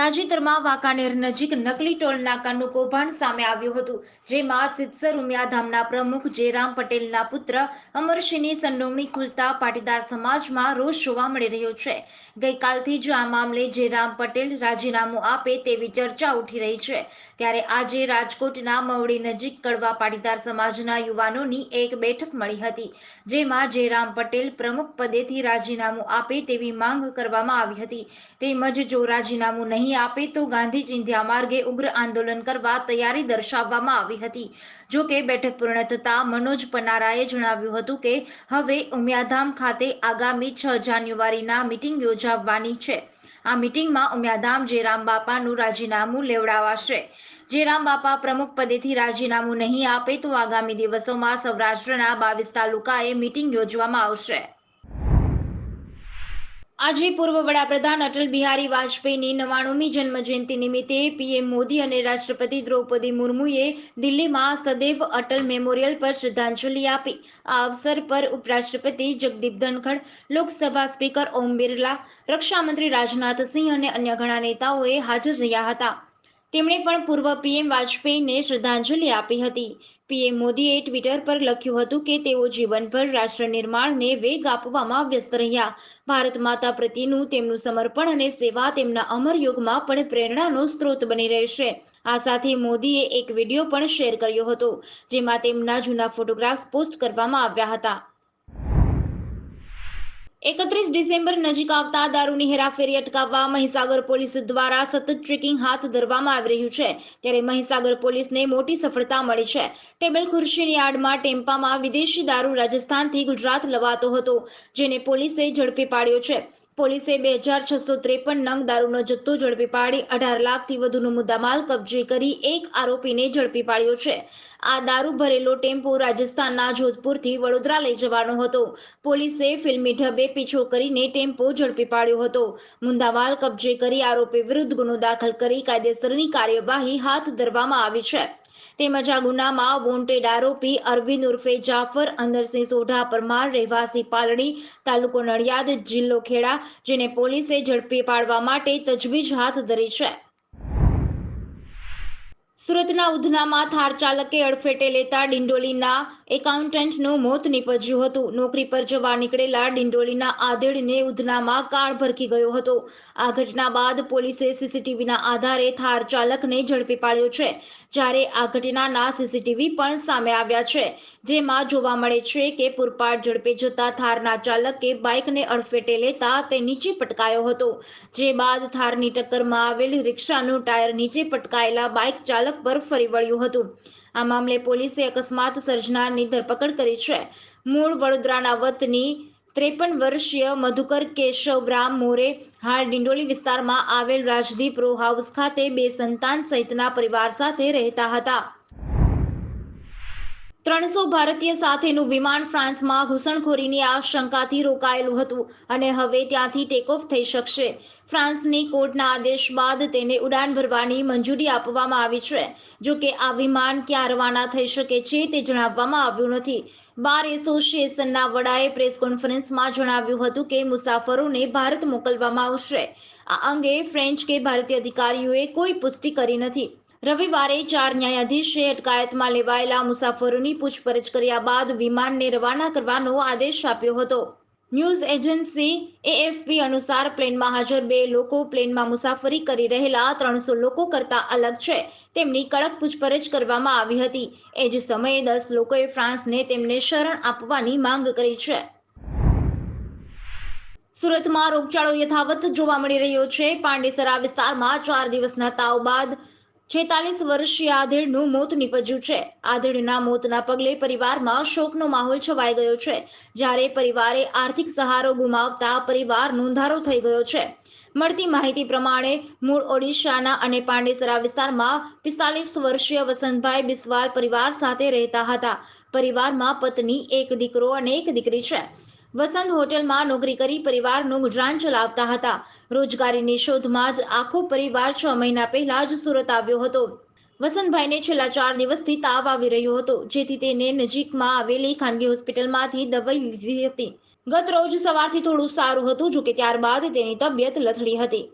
તાજેતરમાં વાંકાનેર નજીક નકલી ટોલ નાકાનું કૌભાંડ સામે આવ્યું હતું, જેમાં સિદ્ધસર ઉમિયાધામના પ્રમુખ જયરામ પટેલના પુત્ર અમરસિંહની સંડોવણી ખુલતા પાટીદાર સમાજમાં રોષ જોવા મળી રહ્યો છે. ગઈકાલથી જ આ મામલે જયરામ પટેલ રાજીનામું આપે તેવી ચર્ચા ઉઠી રહી છે. ત્યારે આજે રાજકોટના મવડી નજીક કડવા પાટીદાર સમાજના યુવાનોની એક બેઠક મળી હતી, જેમાં જયરામ પટેલ પ્રમુખ પદેથી રાજીનામું આપે તેવી માંગ કરવામાં આવી હતી. તેમજ જો રાજીનામું નહીં આપે તો ગાંધી ચિંધ્યા માર્ગે ઉગ્ર આંદોલન કરવા તૈયારી દર્શાવવામાં આવી હતી. જો કે બેઠક પૂર્ણ થતા મનોજ પનારાએ જણાવ્યું હતું કે હવે ઉમિયાધામ ખાતે આગામી 6 જાન્યુઆરીના મીટિંગ યોજાવાની છે. આ મીટિંગમાં ઉમિયાધામ જયરામ બાપાનું રાજીનામું લેવડાવાશે. જયરામ બાપા પ્રમુખ પદેથી રાજીનામું નહીં આપે તો આગામી દિવસોમાં સૌરાષ્ટ્રના 22 તાલુકાએ મીટિંગ યોજવામાં આવશે. આજે પૂર્વ વડાપ્રધાન અટલ બિહારી વાજપેયીની 99મી જન્મજયંતિ નિમિત્તે પીએમ મોદી અને રાષ્ટ્રપતિ દ્રૌપદી મુર્મુએ દિલ્હીમાં સદૈવ અટલ મેમોરિયલ પર શ્રદ્ધાંજલિ આપી. આ અવસર પર ઉપરાષ્ટ્રપતિ જગદીપ ધનખડ, લોકસભા સ્પીકર ઓમ બિરલા, રક્ષામંત્રી રાજનાથસિંહ અને અન્ય ઘણા નેતાઓએ હાજર રહ્યા હતા. તેમણે પણ પૂર્વ પીએમ વાજપેયીને શ્રદ્ધાંજલિ આપી હતી. પીએમ મોદીએ ટ્વિટર પર લખ્યું હતું કે તેઓ જીવનભર રાષ્ટ્ર નિર્માણને વેગ આપવામાં વ્યસ્ત રહ્યા. ભારત માતા પ્રત્યેનું તેમનું સમર્પણ અને સેવા તેમના અમર યુગમાં પણ પ્રેરણાનો સ્ત્રોત બની રહેશે. આ સાથે મોદીએ એક વિડીયો પણ શેર કર્યો હતો, જેમાં તેમના જૂના ફોટોગ્રાફ્સ પોસ્ટ કરવામાં આવ્યા હતા. 31 ડિસેમ્બર નજીક આવતા દારૂની હેરાફેરી અટકાવવા મહીસાગર પોલીસ દ્વારા સતત ચેકિંગ હાથ ધરવામાં આવી રહ્યું છે. ત્યારે મહીસાગર પોલીસને મોટી સફળતા મળી છે. ટેબલ ખુરશીની આડમાં ટેમ્પામાં વિદેશી દારૂ રાજસ્થાનથી ગુજરાત લવાતો હતો, જેને પોલીસે ઝડપી પાડ્યો છે. પોલીસે 2653 નંગ દારૂનો જથ્થો ઝડપી પાડી 18 લાખથી વધુનો મુદ્દામાલ કબજે કરી એક આરોપીને ઝડપી પાડ્યો છે. આ દારૂ ભરેલો ટેમ્પો રાજસ્થાનના જોધપુરથી વડોદરા લઈ જવાનો હતો. પોલીસે ફિલ્મી ઢબે પીછો કરીને ટેમ્પો ઝડપી પાડ્યો હતો. મુદ્દામાલ કબજે કરી આરોપી વિરુદ્ધ ગુનો દાખલ કરી કાયદેસરની કાર્યવાહી હાથ ધરવામાં આવી છે. તેમજ આ ગુનામાં વોન્ટેડ આરોપી અરવિંદ ઉર્ફે જાફર અંદરસિંહ સોઢા પરમાર, રહેવાસી પાલડી, તાલુકો નડિયાદ, જિલ્લો ખેડા, જેને પોલીસે ઝડપી પાડવા માટે તજવીજ હાથ ધરી છે. સુરતના ઉધનામાં થાર ચાલકે અડફેટે લેતા ડિંડોલીના એકાઉન્ટન્ટનું મોત નીપજ્યું હતું. નોકરી પર જવા નીકળેલા ડિંડોલીના આધેડને ઉધનામાં કાળ ભરખી ગયો હતો. આ ઘટના બાદ પોલીસે સીસીટીવીના આધારે થાર ચાલકને ઝડપી પાડ્યો છે. જ્યારે આ ઘટનાના સીસીટીવી પણ સામે આવ્યા છે, જેમાં જોવા મળે છે કે પૂરપાટ ઝડપે જતા થારના ચાલકે બાઇકને અડફેટે લેતા તે નીચે પટકાયો હતો. જે બાદ થારની ટક્કરમાં આવેલ રિક્ષાનું ટાયર નીચે પટકાયેલા બાઇક ચાલક પર ફરી વળ્યું હતું. આ મામલે પોલીસે અકસ્માત સર્જનારની ધરપકડ કરી છે. મૂળ વડોદરાના વતની 53 વર્ષીય મધુકર કેશવરામ મોરે હાલ ડિંડોલી વિસ્તારમાં આવેલ રાજદીપ રો હાઉસ ખાતે 2 સંતાન સહિતના પરિવાર સાથે રહેતા હતા. 300 ભારતીય સાથેનું વિમાન ફ્રાન્સમાં ઘૂસણખોરીની આશંકાથી રોકાયેલું હતું અને હવે ત્યાંથી ટેકઓફ થઈ શકશે. ફ્રાન્સની કોર્ટના આદેશ બાદ તેને ઉડાન ભરવાની મંજૂરી આપવામાં આવી છે. જો કે આ વિમાન ક્યાં રવાના થઈ શકે છે તે જણાવવામાં આવ્યું નથી. બાર એસોસિએશનના વડાએ પ્રેસ કોન્ફરન્સમાં જણાવ્યું હતું કે મુસાફરોને ભારત મોકલવામાં આવશે. આ અંગે ફ્રેન્ચ કે ભારતીય અધિકારીઓએ કોઈ પુષ્ટિ કરી નથી. રવિવારે 4 ન્યાયાધીશે અટકાયતમાં લેવાયેલા મુસાફરોની પૂછપરછ કર્યા બાદ વિમાનને રવાના કરવાનો આદેશ આપ્યો હતો. ન્યૂઝ એજન્સી એએફપી અનુસાર પ્લેનમાં હાજર 2 લોકો પ્લેનમાં મુસાફરી કરી રહેલા 300 લોકો કરતાં અલગ છે. તેમની કડક પૂછપરછ કરવામાં આવી હતી. એ જ સમયે 10 લોકોએ ફ્રાન્સને તેમને શરણ આપવાની માંગ કરી છે. સુરતમાં રોગચાળો યથાવત જોવા મળી રહ્યો છે. પાંડેસરા વિસ્તારમાં 4 દિવસના તાવ બાદ 46 વર્ષીય આધેડનું મોત નીપજ્યું છે. આધેડના મોતના પગલે પરિવારમાં શોકનો માહોલ છવાઈ ગયો છે. જ્યારે પરિવારે આર્થિક સહારો ગુમાવતા પરિવાર નોંધારો થઈ ગયો છે. મળતી માહિતી પ્રમાણે મૂળ ઓડિશાના અને પાંડેસરા વિસ્તારમાં 45 વર્ષીય વસંતભાઈ બિસ્વાલ પરિવાર સાથે રહેતા હતા. પરિવારમાં પત્ની, એક દીકરો અને એક દીકરી છે. વસંત હોટેલમાં નોકરી કરી પરિવારનું ગુજરાન ચલાવતા હતા. રોજગારીની શોધમાં જ આખો પરિવાર 6 મહિના પહેલા જ સુરત આવ્યો હતો. વસંતભાઈને છેલ્લા 4 દિવસથી તાવ આવી રહ્યો હતો, જેથી તેને નજીકમાં આવેલી ખાનગી હોસ્પિટલમાંથી દવાઈ લીધી હતી. ગત રોજ સવારથી થોડું સારું હતું, જોકે ત્યારબાદ તેની તબિયત લથડી હતી.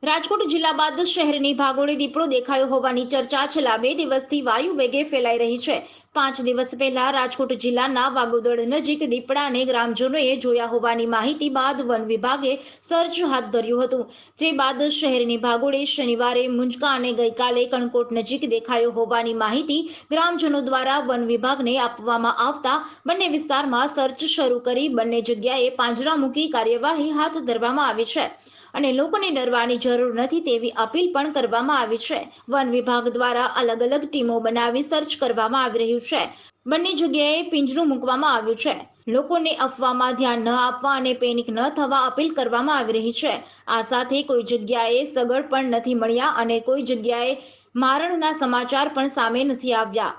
રાજકોટ જિલ્લા બાદ શહેરની ભાગોળે દીપડો દેખાયો હોવાની ચર્ચા છેલ્લા 2 દિવસથી વાયુ વેગે ફેલાઈ રહી છે. 5 દિવસ પહેલા રાજકોટ જિલ્લાના વાગોદડ નજીક દીપડાને ગ્રામજનોએ જોયા હોવાની માહિતી બાદ વન વિભાગે સર્ચ હાથ ધર્યું હતું. જે બાદ શહેરની ભાગોળે શનિવારે મુંજકા અને ગઈકાલે કણકોટ નજીક દેખાયો હોવાની માહિતી ગ્રામજનો દ્વારા વન વિભાગને આપવામાં આવતા બંને વિસ્તારમાં સર્ચ શરૂ કરી બંને જગ્યાએ પાંજરા મૂકી કાર્યવાહી હાથ ધરવામાં આવી છે અને લોકોને ડરવાની જરૂર નથી તેવી અપીલ પણ કરવામાં આવી છે. વન વિભાગ દ્વારા અલગ અલગ ટીમો બનાવી સર્ચ કરવામાં આવી રહ્યું છે. બંને જગ્યાએ પિંજરું મૂકવામાં આવ્યું છે. લોકોને અફવામાં ધ્યાન ન આપવા અને પેનિક ન થવા અપીલ કરવામાં આવી રહી છે. આ સાથે કોઈ જગ્યાએ સગડ પણ નથી મળ્યા અને કોઈ જગ્યાએ મારણના સમાચાર પણ સામે નથી આવ્યા.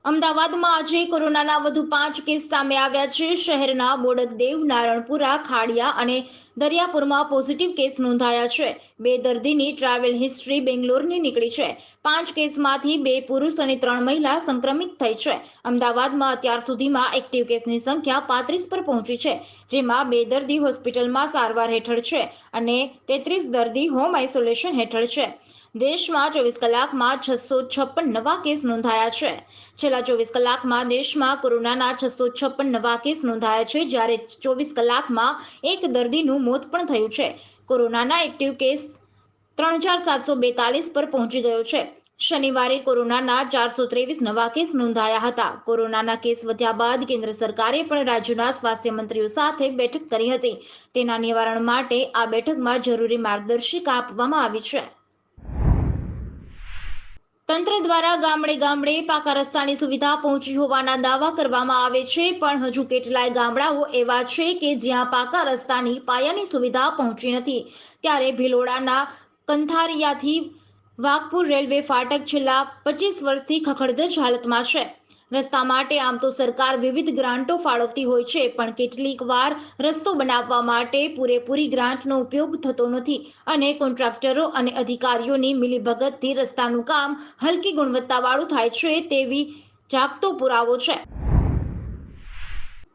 અમદાવાદમાં આજે કોરોનાના વધુ 5 કેસ સામે આવ્યા છે. શહેરના બોડકદેવ, નારણપુરા, ખાડિયા અને દરિયાપુરમાં પોઝિટિવ કેસ નોંધાયા છે. 2 દર્દીની ટ્રાવેલ હિસ્ટ્રી બેંગ્લોરની નીકળી છે. 5 કેસમાંથી 2 પુરુષ અને 3 મહિલા સંક્રમિત થઈ છે. અમદાવાદમાં અત્યાર સુધીમાં એક્ટિવ કેસની સંખ્યા 35 પર પહોંચી છે, જેમાં 2 દર્દી હોસ્પિટલમાં સારવાર હેઠળ છે અને 33 દર્દી હોમ આઇસોલેશન હેઠળ છે. દેશમાં 24 કલાકમાં 656 નવા કેસ નોંધાયા છે. છેલ્લા 24 કલાકમાં દેશમાં કોરોનાના 656 નવા કેસ નોંધાયા છે, જ્યારે 24 કલાકમાં એક દર્દીનું મોત પણ થયું છે. કોરોનાના એક્ટિવ કેસ 3742 પર પહોંચી ગયો છે. શનિવારે કોરોનાના 423 નવા કેસ નોંધાયા હતા. કોરોનાના કેસ વધ્યા બાદ કેન્દ્ર સરકારે પણ રાજ્યોના સ્વાસ્થ્ય મંત્રીઓ સાથે બેઠક કરી હતી. તેના નિવારણ માટે આ બેઠકમાં જરૂરી માર્ગદર્શિકા આપવામાં આવી છે. તંત્ર દ્વારા ગામડે ગામડે પાકા રસ્તાની સુવિધા પહોંચી હોવાના દાવા કરવામાં આવે છે, પણ હજુ કેટલાય ગામડાઓ એવા છે કે જ્યાં પાકા રસ્તાની પાયાની સુવિધા પહોંચી નથી. ત્યારે ભિલોડાના કંથારિયાથી વાઘપુર રેલવે ફાટક છેલ્લા 25 વર્ષથી ખખડધજ હાલતમાં છે. રસ્તા માટે આમ તો સરકાર વિવિધ ગ્રાન્ટો ફાળવતી હોય છે, પણ કેટલીક વાર રસ્તો બનાવવા માટે પૂરેપૂરી ગ્રાન્ટનો ઉપયોગ થતો નથી અને કોન્ટ્રાક્ટરો અને અધિકારીઓની મિલીભગતથી રસ્તાનું કામ હલકી ગુણવત્તાવાળું થાય છે તેવી જાગતો પુરાવો છે.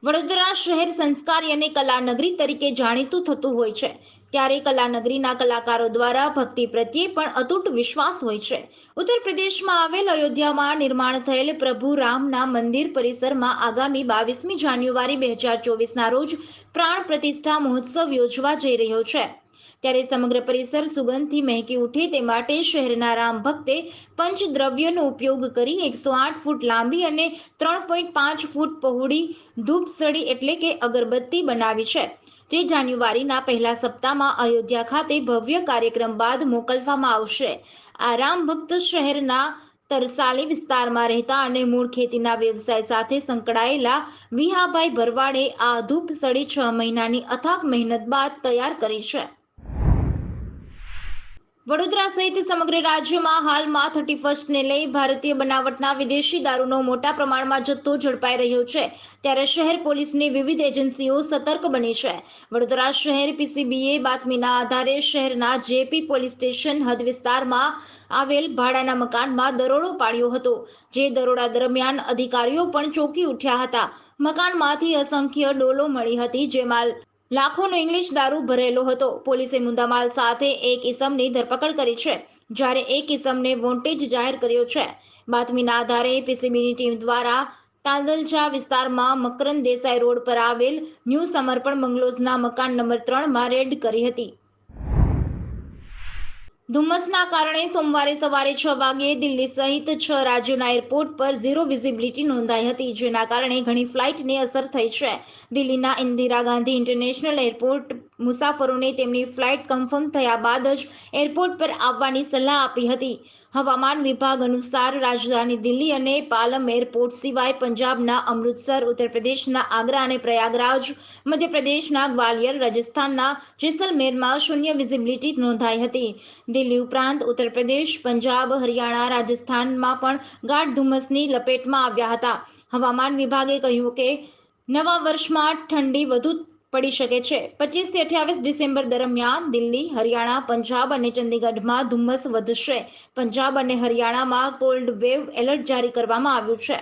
વડોદરા શહેર સંસ્કારી અને કલાનગરી તરીકે જાણીતું થતું હોય છે, ત્યારે કલાનગરીના કલાકારો દ્વારા ભક્તિ પ્રત્યે પણ અતૂટ વિશ્વાસ હોય છે. ઉત્તર પ્રદેશમાં આવેલ અયોધ્યામાં નિર્માણ થયેલ પ્રભુ રામના મંદિર પરિસરમાં આગામી 22મી જાન્યુઆરી 2024ના રોજ પ્રાણ પ્રતિષ્ઠા મહોત્સવ યોજવા જઈ રહ્યો છે. ત્યારે સમગ્ર પરિસર સુગંધથી મહેકી ઉઠે તે માટે શહેરના રામ ભક્તે પંચદ્રવ્યનો ઉપયોગ કરી 108 ફૂટ લાંબી અને 3.5 ફૂટ પહોળી ધૂપસળી એટલે કે અગરબત્તી બનાવી છે, જે જાન્યુઆરીના પહેલા સપ્તાહમાં અયોધ્યા ખાતે ભવ્ય કાર્યક્રમ બાદ મોકલવામાં આવશે. આ રામ ભક્ત શહેરના તરસાલી વિસ્તારમાં રહેતા અને મૂળ ખેતીના વ્યવસાય સાથે સંકળાયેલા વિહાભાઈ ભરવાડે આ ધૂપસળી 6 મહિનાની અથાગ મહેનત બાદ તૈયાર કરી છે. વડોદરા સહિત સમગ્ર રાજ્યમાં હાલમાં 31ને લઈ ભારતીય બનાવટના વિદેશી દારૂનો મોટા પ્રમાણમાં જથ્થો ઝડપાઈ રહ્યો છે. ત્યારે શહેર પોલીસની વિવિધ એજન્સીઓ સતર્ક બની છે. વડોદરા શહેર પીસીબીએ બાતમીના આધારે શહેરના જેપી પોલીસ સ્ટેશન હદ વિસ્તારમાં આવેલ ભાડાના મકાનમાં દરોડો પાડ્યો હતો. જે દરોડા દરમિયાન અધિકારીઓ પણ ચોંકી ઉઠ્યા હતા. મકાનમાંથી અસંખ્ય ડોલો મળી હતી, જેમાં લાખોનો ઇંગ્લિશ દારૂ ભરેલો હતો. પોલીસે મુદ્દામાલ સાથે એક ઇસમની ધરપકડ કરી છે, જ્યારે એક ઇસમને વોન્ટેજ જાહેર કર્યો છે. બાતમીના આધારે પીસીબીની ટીમ દ્વારા તાંદલજા વિસ્તારમાં મકરંદ દેસાઈ રોડ પર આવેલ ન્યૂ સમર્પણ બંગલોઝના મકાન નંબર 3માં રેડ કરી હતી. ધુમ્મસના કારણે સોમવારે સવારે 6 વાગ્યે દિલ્હી સહિત 6 રાજ્યોના એરપોર્ટ પર ઝીરો વિઝિબિલિટી નોંધાઈ હતી, જેના કારણે ઘણી ફ્લાઇટને અસર થઈ છે. દિલ્હીના ઇન્દિરા ગાંધી ઇન્ટરનેશનલ એરપોર્ટ મુસાફરોને તેમની ફ્લાઇટ કન્ફર્મ થયા બાદ જ એરપોર્ટ પર આવવાની સલાહ આપી હતી. હવામાન વિભાગ અનુસાર રાજધાની દિલ્હી અને પાલમ એરપોર્ટ સિવાય પંજાબના અમૃતસર, ઉત્તર પ્રદેશના આગ્રા અને પ્રયાગરાજ, મધ્યપ્રદેશના ગ્વાલિયર, રાજસ્થાનના જેસલમેરમાં શૂન્ય વિઝિબિલિટી નોંધાઈ હતી. દિલ્હી ઉપરાંત ઉત્તર પ્રદેશ, પંજાબ, હરિયાણા, રાજસ્થાનમાં પણ ગાઢ ધુમ્મસની લપેટમાં આવ્યા હતા. હવામાન વિભાગે કહ્યું કે નવા વર્ષમાં ઠંડી વધુ પડી શકે છે. 25 થી 28 ડિસેમ્બર દરમિયાન દિલ્હી, હરિયાણા, પંજાબ અને ચંદીગઢમાં ધુમ્મસ વધશે. પંજાબ અને હરિયાણામાં કોલ્ડ વેવ એલર્ટ જારી કરવામાં આવ્યું છે.